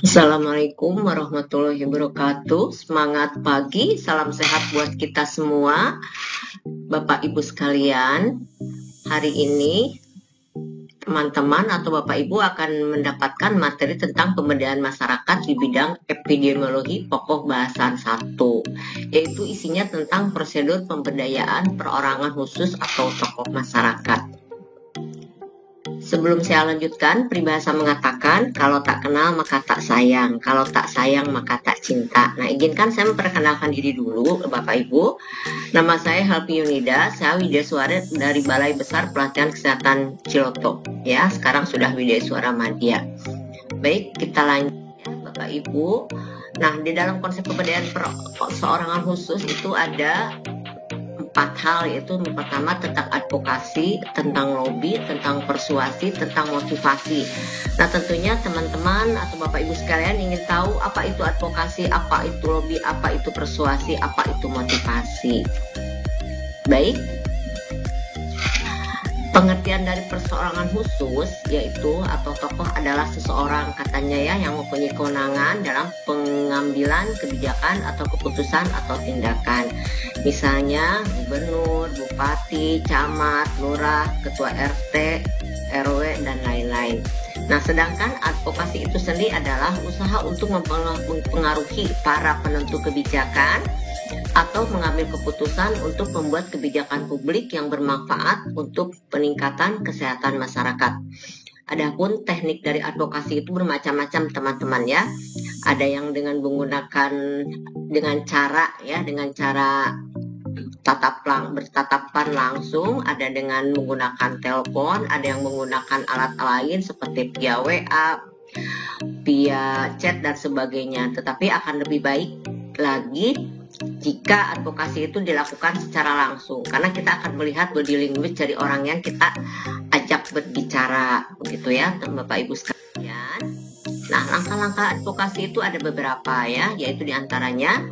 Assalamualaikum warahmatullahi wabarakatuh. Semangat pagi, salam sehat buat kita semua. Bapak Ibu sekalian, hari ini teman-teman atau Bapak Ibu akan mendapatkan materi tentang pemberdayaan masyarakat di bidang epidemiologi pokok bahasan 1, yaitu isinya tentang prosedur pemberdayaan perorangan khusus atau tokoh masyarakat. Sebelum saya lanjutkan, peribahasa mengatakan, kalau tak kenal maka tak sayang, kalau tak sayang maka tak cinta. Nah, izinkan saya memperkenalkan diri dulu, Bapak Ibu. Nama saya Helpi Yunida, saya widesuara dari Balai Besar Pelatihan Kesehatan Ciloto. Ya, sekarang sudah widesuara Madya. Baik, kita lanjut ya, Bapak Ibu. Nah, di dalam konsep pemberdayaan seorangan khusus itu ada 4 hal, yaitu yang pertama tentang advokasi, tentang lobby, tentang persuasi, tentang motivasi. Nah, tentunya teman-teman atau Bapak Ibu sekalian ingin tahu apa itu advokasi, apa itu lobby, apa itu persuasi, apa itu motivasi. Baik, pengertian dari perseorangan khusus yaitu atau tokoh adalah seseorang, katanya ya, yang mempunyai kewenangan dalam pengambilan kebijakan atau keputusan atau tindakan. Misalnya gubernur, bupati, camat, lurah, ketua RT, RW, dan lain-lain. Nah, sedangkan advokasi itu sendiri adalah usaha untuk mempengaruhi para penentu kebijakan atau mengambil keputusan untuk membuat kebijakan publik yang bermanfaat untuk peningkatan kesehatan masyarakat. Adapun teknik dari advokasi itu bermacam-macam, teman-teman ya. Ada yang dengan menggunakan dengan cara bertatapan langsung, ada dengan menggunakan telepon, ada yang menggunakan alat lain seperti via WA, via chat dan sebagainya. Tetapi akan lebih baik lagi jika advokasi itu dilakukan secara langsung, karena kita akan melihat body language dari orang yang kita ajak berbicara, begitu ya Bapak Ibu sekalian. Nah, langkah-langkah advokasi itu ada beberapa ya, yaitu diantaranya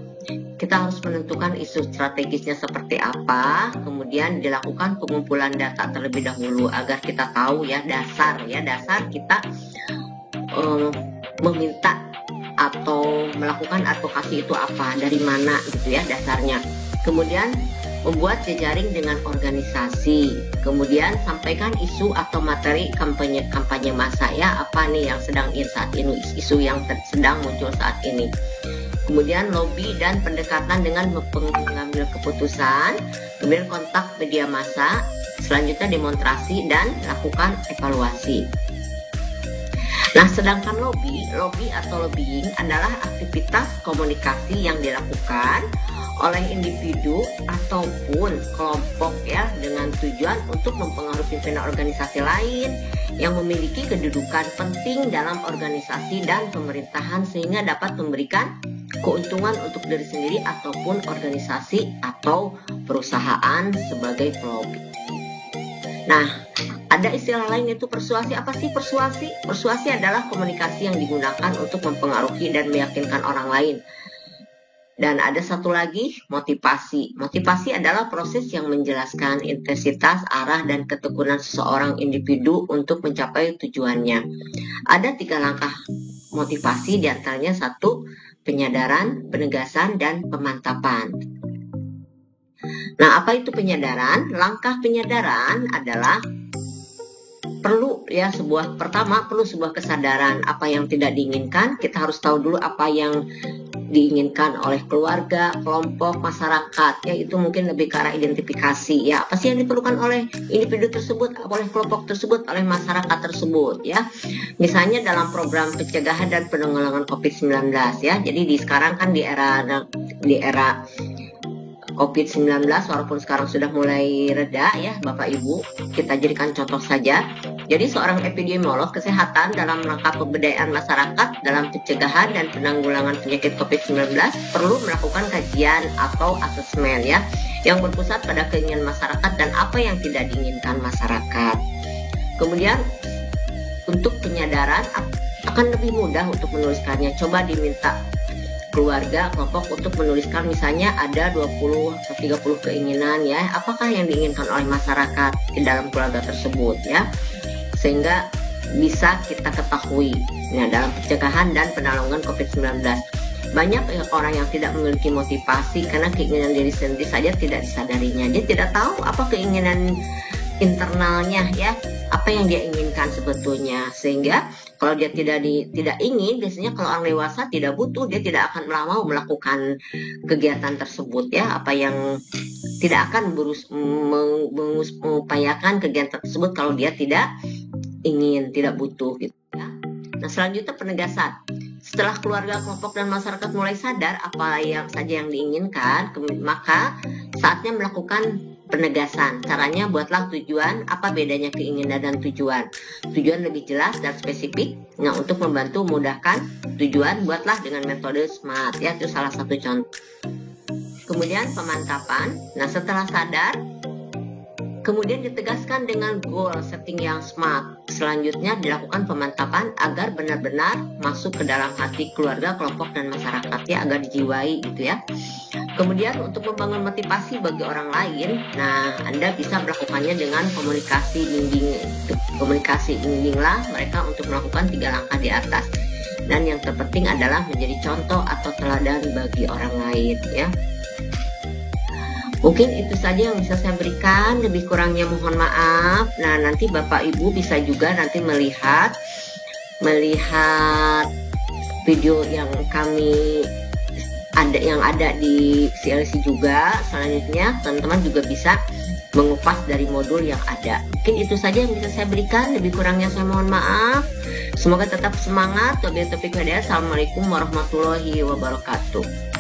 kita harus menentukan isu strategisnya seperti apa, kemudian dilakukan pengumpulan data terlebih dahulu agar kita tahu ya dasar kita meminta atau melakukan advokasi itu apa, dari mana gitu ya dasarnya. Kemudian membuat jejaring dengan organisasi, kemudian sampaikan isu atau materi kampanye massa ya, apa nih yang sedang saat ini, isu yang sedang muncul saat ini. Kemudian lobby dan pendekatan dengan mengambil keputusan, kemudian kontak media massa, selanjutnya demonstrasi dan lakukan evaluasi. Nah, sedangkan lobby atau lobbying adalah aktivitas komunikasi yang dilakukan oleh individu ataupun kelompok ya, dengan tujuan untuk mempengaruhi pimpinan organisasi lain yang memiliki kedudukan penting dalam organisasi dan pemerintahan sehingga dapat memberikan keuntungan untuk diri sendiri ataupun organisasi atau perusahaan sebagai pelobby. Nah, ada istilah lain yaitu persuasi. Apa sih persuasi? Persuasi adalah komunikasi yang digunakan untuk mempengaruhi dan meyakinkan orang lain. Dan ada satu lagi, motivasi. Motivasi adalah proses yang menjelaskan intensitas, arah, dan ketekunan seseorang individu untuk mencapai tujuannya. Ada 3 langkah motivasi, diantaranya 1, penyadaran, penegasan, dan pemantapan. Nah, apa itu penyadaran? Langkah penyadaran adalah perlu sebuah kesadaran apa yang tidak diinginkan. Kita harus tahu dulu apa yang diinginkan oleh keluarga, kelompok, masyarakat ya, itu mungkin lebih ke arah identifikasi ya, apa sih yang diperlukan oleh individu tersebut, oleh kelompok tersebut, oleh masyarakat tersebut ya. Misalnya dalam program pencegahan dan penanggulangan COVID-19 ya. Jadi sekarang kan di era COVID-19, walaupun sekarang sudah mulai reda ya Bapak Ibu, kita jadikan contoh saja. Jadi seorang epidemiolog kesehatan dalam rangka pemberdayaan masyarakat dalam pencegahan dan penanggulangan penyakit COVID-19 perlu melakukan kajian atau asesmen ya, yang berpusat pada keinginan masyarakat dan apa yang tidak diinginkan masyarakat. Kemudian untuk penyadaran akan lebih mudah untuk menuliskannya. Coba diminta keluarga kelompok untuk menuliskan misalnya ada 20 atau 30 keinginan ya, apakah yang diinginkan oleh masyarakat di dalam keluarga tersebut ya, sehingga bisa kita ketahui nah, dalam pencegahan dan penanggulangan COVID-19. Banyak orang yang tidak memiliki motivasi karena keinginan diri sendiri saja tidak disadarinya. Dia tidak tahu apa keinginan internalnya ya, apa yang dia inginkan sebetulnya. Sehingga kalau dia tidak ingin, biasanya kalau orang dewasa tidak butuh, dia tidak akan mau melakukan kegiatan tersebut ya, apa yang tidak akan mengupayakan kegiatan tersebut kalau dia tidak ingin, tidak butuh gitu ya. Nah, selanjutnya penegasan. Setelah keluarga, kelompok, dan masyarakat mulai sadar apa yang saja yang diinginkan, maka saatnya melakukan penegasan. Caranya buatlah tujuan, apa bedanya keinginan dan tujuan. Tujuan lebih jelas dan spesifik. Nah, untuk membantu memudahkan tujuan, buatlah dengan metode SMART ya, itu salah satu contoh. Kemudian pemantapan. Nah, setelah sadar, kemudian ditegaskan dengan goal setting yang SMART. Selanjutnya dilakukan pemantapan agar benar-benar masuk ke dalam hati keluarga, kelompok, dan masyarakat ya, agar dijiwai gitu ya. Kemudian untuk membangun motivasi bagi orang lain, nah Anda bisa melakukannya dengan komunikasi bimbing. Komunikasi bimbinglah mereka untuk melakukan 3 langkah di atas. Dan yang terpenting adalah menjadi contoh atau teladan bagi orang lain ya. Mungkin itu saja yang bisa saya berikan, lebih kurangnya mohon maaf. Nah, nanti Bapak Ibu bisa juga nanti melihat video yang kami ada di CLC juga. Selanjutnya teman-teman juga bisa mengupas dari modul yang ada. Mungkin itu saja yang bisa saya berikan, lebih kurangnya saya mohon maaf. Semoga tetap semangat. Assalamualaikum warahmatullahi wabarakatuh.